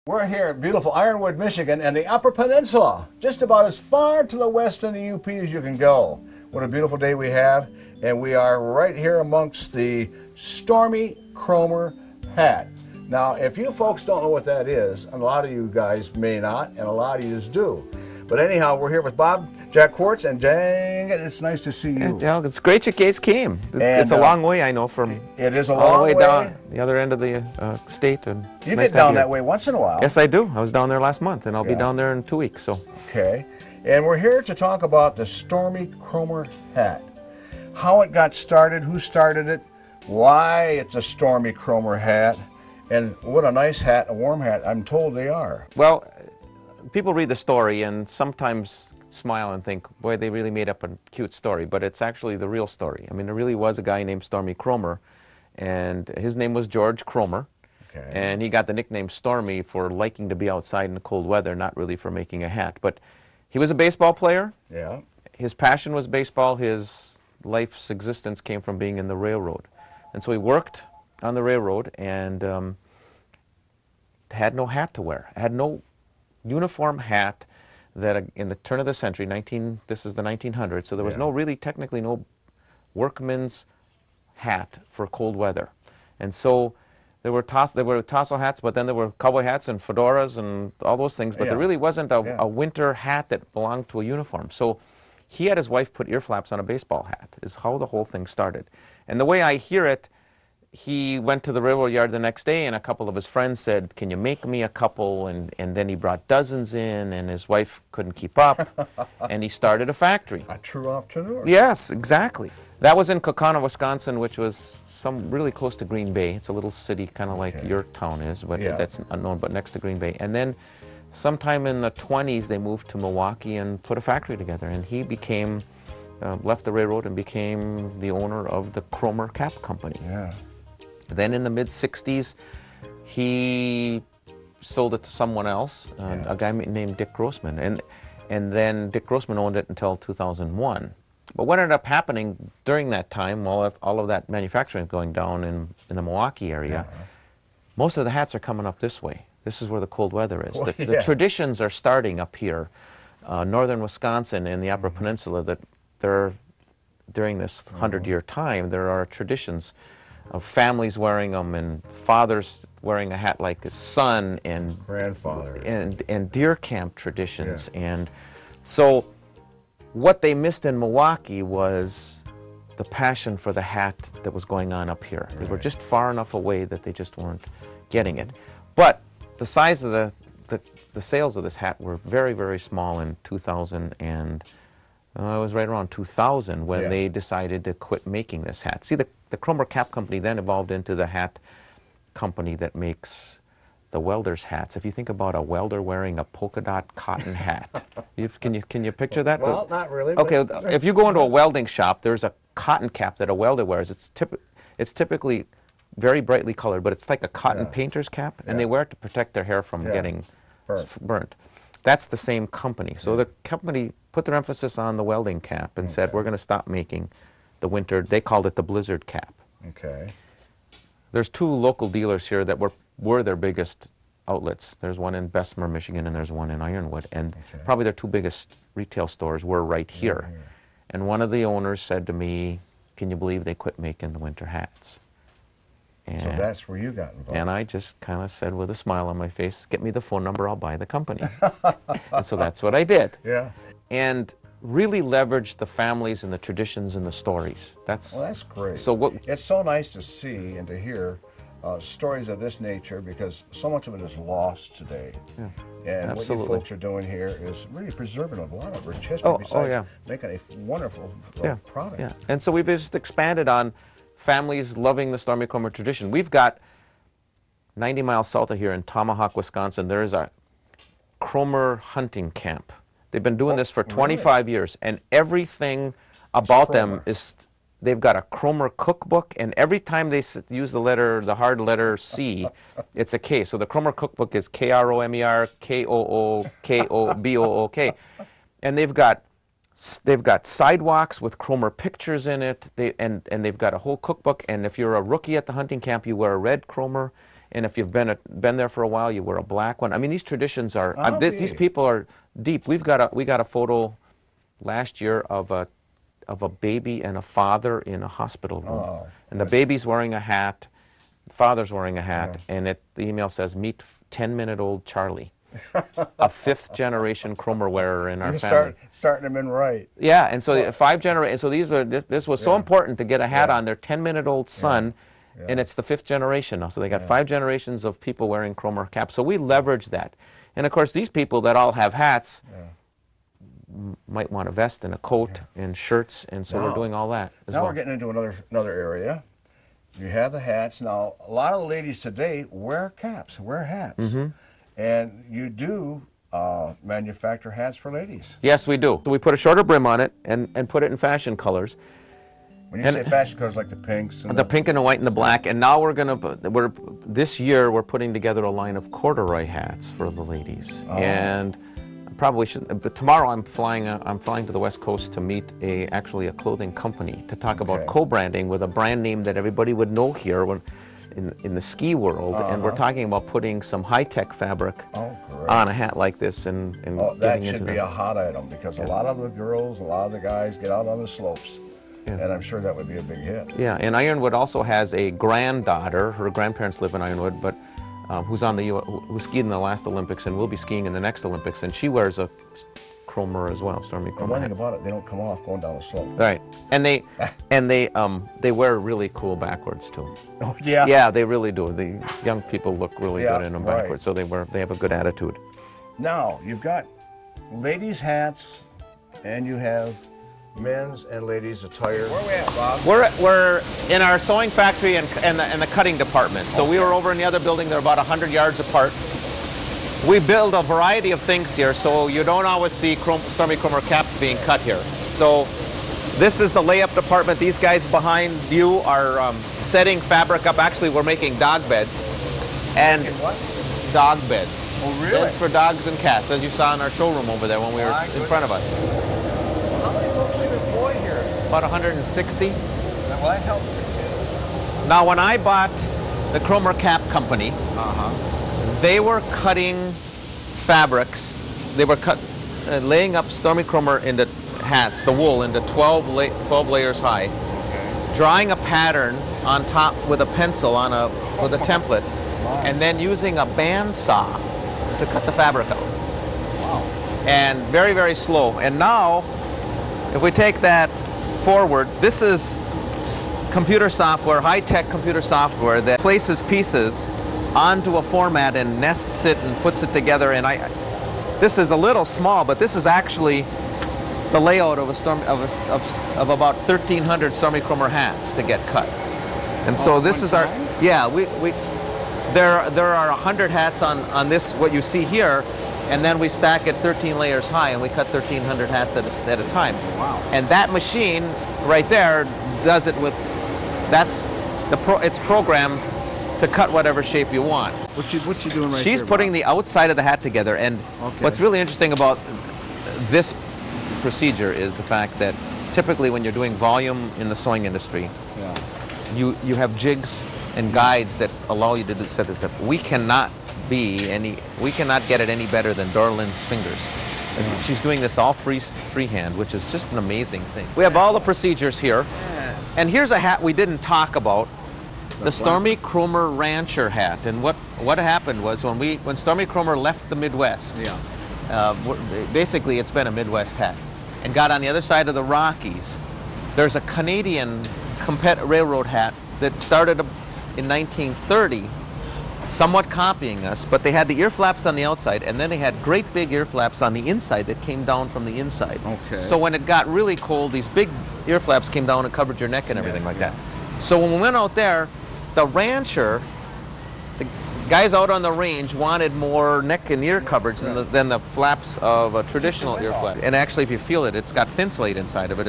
We're here at beautiful Ironwood, Michigan, and the Upper Peninsula, just about as far to the west in the UP as you can go. What a beautiful day we have, and we are right here amongst the Stormy Kromer hat. Now, if you folks don't know what that is, and a lot of you guys may not, and a lot of you do. But anyhow, we're here with Bob Jack Quartz, and dang it, it's nice to see you. Yeah, it's great you guys came. It's a long way, I know, from it is a all long the way way down the other end of the state. And you get down that way once in a while. Yes, I do. I was down there last month, and I'll be down there in 2 weeks. So. Okay, and we're here to talk about the Stormy Kromer hat. How it got started, who started it, why it's a Stormy Kromer hat, and what a nice hat, a warm hat, I'm told they are. Well, people read the story and sometimes smile and think, boy, they really made up a cute story, but it's actually the real story. I mean, there really was a guy named Stormy Kromer, and his name was George Kromer, and he got the nickname Stormy for liking to be outside in the cold weather, not really for making a hat. But he was a baseball player. Yeah. His passion was baseball. His life's existence came from being in the railroad. And so he worked on the railroad and had no hat to wear, had no uniform hat that in the turn of the century, this is the 1900s, so there was technically no workman's hat for cold weather. And so there were tassel hats, but then there were cowboy hats and fedoras and all those things, but there really wasn't a winter hat that belonged to a uniform. So he had his wife put ear flaps on a baseball hat, is how the whole thing started. And the way I hear it, he went to the railroad yard the next day, and a couple of his friends said, can you make me a couple? And then he brought dozens in, and his wife couldn't keep up, and he started a factory. A true entrepreneur. Yes, exactly. That was in Kaukauna, Wisconsin, which was really close to Green Bay. It's a little city, kind of like your town is, but that's unknown, but next to Green Bay. And then sometime in the 20s, they moved to Milwaukee and put a factory together, and he became, left the railroad and became the owner of the Kromer Cap Company. Yeah. Then in the mid-60s, he sold it to someone else, a guy named Dick Grossman. And then Dick Grossman owned it until 2001. But what ended up happening during that time, while all of that manufacturing is going down in the Milwaukee area, most of the hats are coming up this way. This is where the cold weather is. The traditions are starting up here. Northern Wisconsin and the Upper Peninsula, that during this 100-year time, there are traditions of families wearing them and fathers wearing a hat like his son and grandfather and deer camp traditions. And so what they missed in Milwaukee was the passion for the hat that was going on up here. They were just far enough away that they just weren't getting it. But the size of the sales of this hat were very, very small in 2000, and it was right around 2000 when they decided to quit making this hat. See, the Kromer Cap Company then evolved into the hat company that makes the welders' hats. If you think about a welder wearing a polka dot cotton hat, can you picture that? Well, not really. Okay, if you go into a welding shop, there's a cotton cap that a welder wears. It's typically very brightly colored, but it's like a cotton painter's cap, and they wear it to protect their hair from getting burnt. That's the same company. So the company put their emphasis on the welding cap and said, we're going to stop making the winter. They called it the blizzard cap. Okay. There's two local dealers here that were their biggest outlets. There's one in Bessemer, Michigan, and there's one in Ironwood. And probably their two biggest retail stores were right here. And one of the owners said to me, can you believe they quit making the winter hats? And so that's where you got involved. And I just kind of said with a smile on my face, get me the phone number, I'll buy the company. And so that's what I did. Yeah. And really leveraged the families and the traditions and the stories. Well, that's great. So it's so nice to see and to hear stories of this nature, because so much of it is lost today. And what you folks are doing here is really preserving a lot of rich history besides making a wonderful product. And so we've just expanded on families loving the Stormy Kromer tradition. We've got 90 miles south of here in Tomahawk, Wisconsin, there is a Kromer hunting camp. They've been doing this for 25 years, and everything about them is, they've got a Kromer cookbook, and every time they use the hard letter C, it's a K. So the Kromer cookbook is Kromer, Kookbook. And they've got sidewalks with Kromer pictures in it, and they've got a whole cookbook, and if you're a rookie at the hunting camp, you wear a red Kromer, And if you've been there for a while, you wear a black one. I mean, these traditions are, these people are deep. We got a photo last year of a baby and a father in a hospital room. Oh, and the baby's wearing a hat, the father's wearing a hat, and the email says, meet 10-minute-old Charlie, a 5th-generation Cromer wearer in our family. Starting them in right. Yeah, and so 5 generations, so this was so important to get a hat on their 10-minute-old son, and it's the 5th generation now. So they got 5 generations of people wearing Cromer caps. So we leverage that. And of course, these people that all have hats might want a vest and a coat and shirts, and so we're doing all that as well. Now we're getting into another area. You have the hats. Now, a lot of the ladies today wear caps, wear hats. And you do manufacture hats for ladies. Yes, we do. So we put a shorter brim on it and put it in fashion colors. When you say fashion colors, like the pinks and the pink and the white and the black, and now this year we're putting together a line of corduroy hats for the ladies. And probably should, but tomorrow I'm flying to the West Coast to meet actually a clothing company to talk about co-branding with a brand name that everybody would know here in the ski world, and we're talking about putting some high-tech fabric on a hat like this and that should be a hot item, because a lot of the girls, a lot of the guys get out on the slopes. And I'm sure that would be a big hit. Yeah, and Ironwood also has a granddaughter. Her grandparents live in Ironwood, but who skied in the last Olympics and will be skiing in the next Olympics, and she wears a Cromer as well, Stormy Cromer. One thing about it, they don't come off going down the slope. Right, and they wear really cool backwards too. Oh yeah. Yeah, they really do. The young people look really good in them backwards, so they have a good attitude. Now you've got ladies' hats, and you have men's and ladies' attire. Where are we at, Bob? We're in our sewing factory and the cutting department. So we were over in the other building. They're about 100 yards apart. We build a variety of things here, so you don't always see Stormy Cromer caps being cut here. So this is the layup department. These guys behind you are setting fabric up. Actually, we're making dog beds. And what? Dog beds. Oh, really? Beds for dogs and cats, as you saw in our showroom over there when we were in front of us. How many folks do you employ here? About 160. Well, that helps. Now, when I bought the Cromer Cap Company, they were cutting fabrics. They were laying up Stormy Cromer into hats, the wool, into 12 layers high, drawing a pattern on top with a pencil with a template, and then using a bandsaw to cut the fabric out. Wow. And very, very slow. And now, if we take that forward, this is computer software, high-tech computer software that places pieces onto a format and nests it and puts it together. And this is a little small, but this is actually the layout of about 1,300 Stormy Cromer hats to get cut. And so this is our, there are 100 hats on this, what you see here, and then we stack it 13 layers high, and we cut 1,300 hats at a time. Wow. And that machine right there does it with, it's programmed to cut whatever shape you want. What you doing right She's there, putting Bob? the outside of the hat together, and what's really interesting about this procedure is the fact that typically when you're doing volume in the sewing industry, you have jigs and guides that allow you to set this up. We cannot get it any better than Dorlin's fingers. She's doing this all freehand, which is just an amazing thing. We have all the procedures here, and here's a hat we didn't talk about. The Stormy Cromer Rancher hat. And what happened was when Stormy Cromer left the Midwest, basically it's been a Midwest hat, and got on the other side of the Rockies, there's a Canadian railroad hat that started in 1930, somewhat copying us, but they had the ear flaps on the outside, and then they had great big ear flaps on the inside that came down from the inside. Okay. So when it got really cold, these big ear flaps came down and covered your neck and everything like that. So when we went out there, the rancher, the guys out on the range wanted more neck and ear coverage than the flaps of a traditional ear flap. And actually, if you feel it, it's got thin slate inside of it.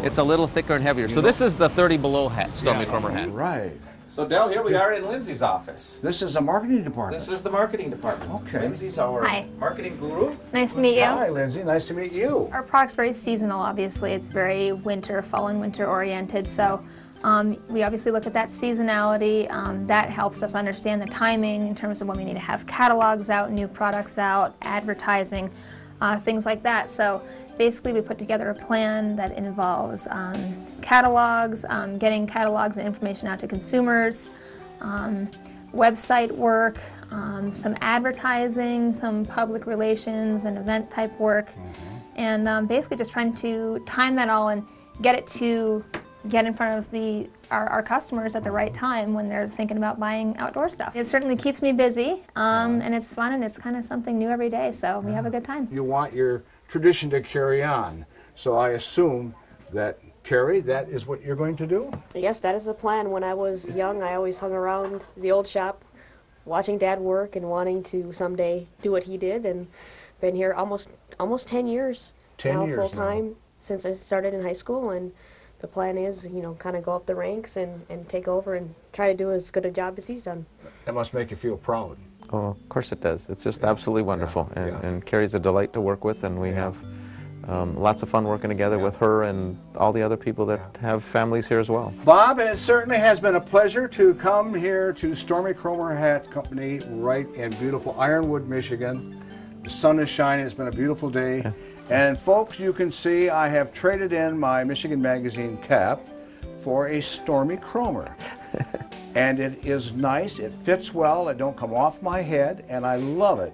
It's a little thicker and heavier. So this is the 30 below hat, Stormy Cromer hat. Right. So Del, here we are in Lindsay's office. This is a marketing department. This is the marketing department. Okay. Lindsay's our marketing guru. Nice to meet you. Hi, Lindsay. Nice to meet you. Our product's very seasonal, obviously. It's very fall and winter oriented. So We obviously look at that seasonality. That helps us understand the timing in terms of when we need to have catalogs out, new products out, advertising, things like that. So basically we put together a plan that involves catalogs, getting catalogs and information out to consumers, website work, some advertising, some public relations and event type work, and basically just trying to time that all and get in front of our customers at the right time when they're thinking about buying outdoor stuff. It certainly keeps me busy, and it's fun, and it's kind of something new every day, so we have a good time. You want your tradition to carry on, so I assume that, Carrie, that is what you're going to do? Yes, that is the plan. When I was young, I always hung around the old shop, watching Dad work and wanting to someday do what he did, and been here almost 10 years 10 now, years full time, since I started in high school. And the plan is, you know, kind of go up the ranks and take over and try to do as good a job as he's done. That must make you feel proud. Oh, of course it does. It's just absolutely wonderful, and Carrie's a delight to work with, and we have lots of fun working together with her and all the other people that have families here as well. Bob, and it certainly has been a pleasure to come here to Stormy Kromer Hat Company right in beautiful Ironwood, Michigan. The sun is shining. It's been a beautiful day. Yeah. And folks, you can see I have traded in my Michigan Magazine cap for a Stormy Kromer. And it is nice. It fits well. It don't come off my head, and I love it.